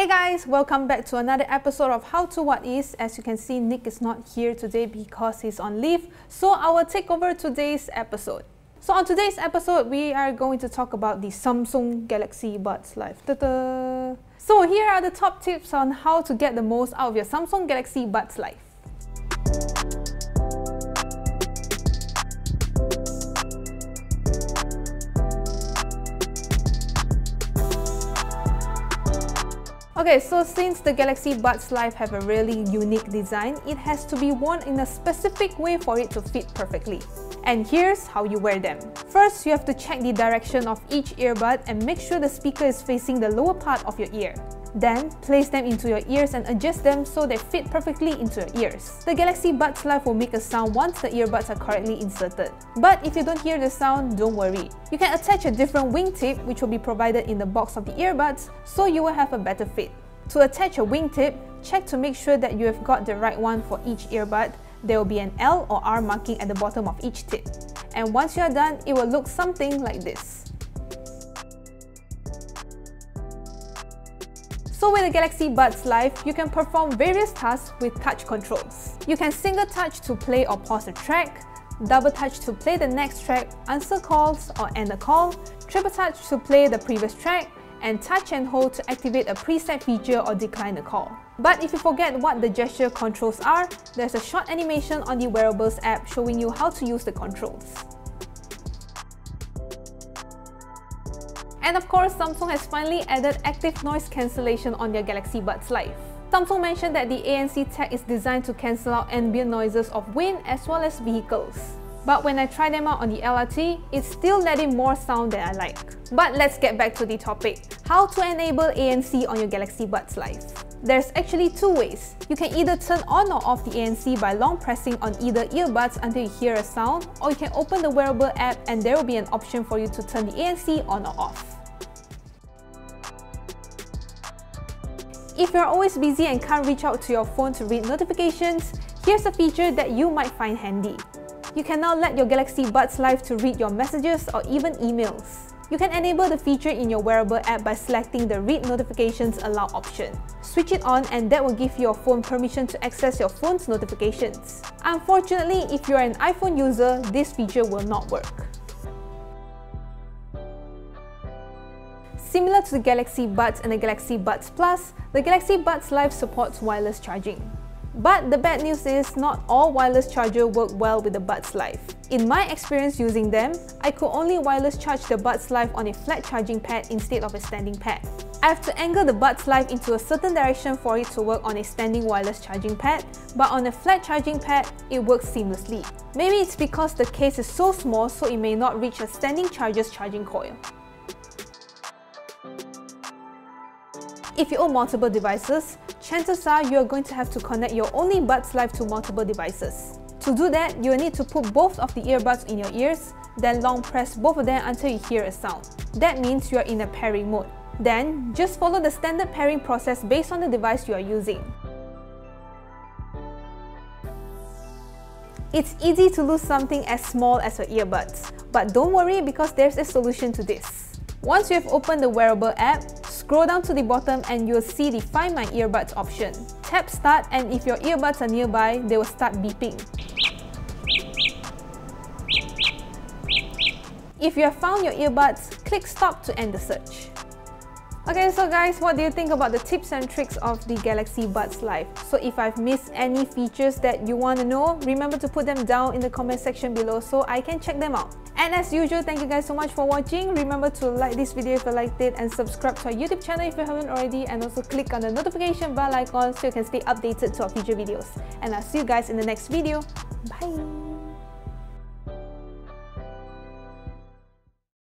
Hey guys, welcome back to another episode of How to What Is. As you can see, Nick is not here today because he's on leave, so I will take over today's episode. So on today's episode, we are going to talk about the Samsung Galaxy Buds Live. Ta-da! So here are the top tips on how to get the most out of your Samsung Galaxy Buds Live. Okay, so since the Galaxy Buds Live have a really unique design, it has to be worn in a specific way for it to fit perfectly. And here's how you wear them. First, you have to check the direction of each earbud and make sure the speaker is facing the lower part of your ear. Then, place them into your ears and adjust them so they fit perfectly into your ears. The Galaxy Buds Live will make a sound once the earbuds are correctly inserted. But if you don't hear the sound, don't worry. You can attach a different wingtip which will be provided in the box of the earbuds so you will have a better fit. To attach a wingtip, check to make sure that you have got the right one for each earbud. There will be an L or R marking at the bottom of each tip. And once you are done, it will look something like this. So with the Galaxy Buds Live, you can perform various tasks with touch controls. You can single touch to play or pause a track, double touch to play the next track, answer calls or end a call, triple touch to play the previous track, and touch and hold to activate a preset feature or decline the call. But if you forget what the gesture controls are, there's a short animation on the Wearables app showing you how to use the controls. And of course, Samsung has finally added active noise cancellation on their Galaxy Buds Live. Samsung mentioned that the ANC tag is designed to cancel out ambient noises of wind as well as vehicles. But when I tried them out on the LRT, it's still letting more sound than I like. But let's get back to the topic. How to enable ANC on your Galaxy Buds Live. There's actually two ways. You can either turn on or off the ANC by long pressing on either earbuds until you hear a sound, or you can open the Wearable app and there will be an option for you to turn the ANC on or off. If you're always busy and can't reach out to your phone to read notifications, here's a feature that you might find handy. You can now let your Galaxy Buds Live to read your messages or even emails. You can enable the feature in your Wearable app by selecting the Read Notifications Allow option. Switch it on and that will give your phone permission to access your phone's notifications. Unfortunately, if you're an iPhone user, this feature will not work. Similar to the Galaxy Buds and the Galaxy Buds Plus, the Galaxy Buds Live supports wireless charging. But the bad news is, not all wireless chargers work well with the Buds Live. In my experience using them, I could only wireless charge the Buds Live on a flat charging pad instead of a standing pad. I have to angle the Buds Live into a certain direction for it to work on a standing wireless charging pad, but on a flat charging pad, it works seamlessly. Maybe it's because the case is so small so it may not reach a standing charger's charging coil. If you own multiple devices, chances are you are going to have to connect your only Buds Live to multiple devices. To do that, you will need to put both of the earbuds in your ears, then long press both of them until you hear a sound. That means you are in a pairing mode. Then, just follow the standard pairing process based on the device you are using. It's easy to lose something as small as your earbuds, but don't worry because there's a solution to this. Once you have opened the Wearable app, scroll down to the bottom and you'll see the Find My Earbuds option. Tap Start and if your earbuds are nearby, they will start beeping. If you have found your earbuds, click Stop to end the search. Okay, so guys, what do you think about the tips and tricks of the Galaxy Buds Live? So if I've missed any features that you want to know, remember to put them down in the comment section below so I can check them out. And as usual, thank you guys so much for watching. Remember to like this video if you liked it and subscribe to our YouTube channel if you haven't already, and also click on the notification bell icon so you can stay updated to our future videos. And I'll see you guys in the next video. Bye!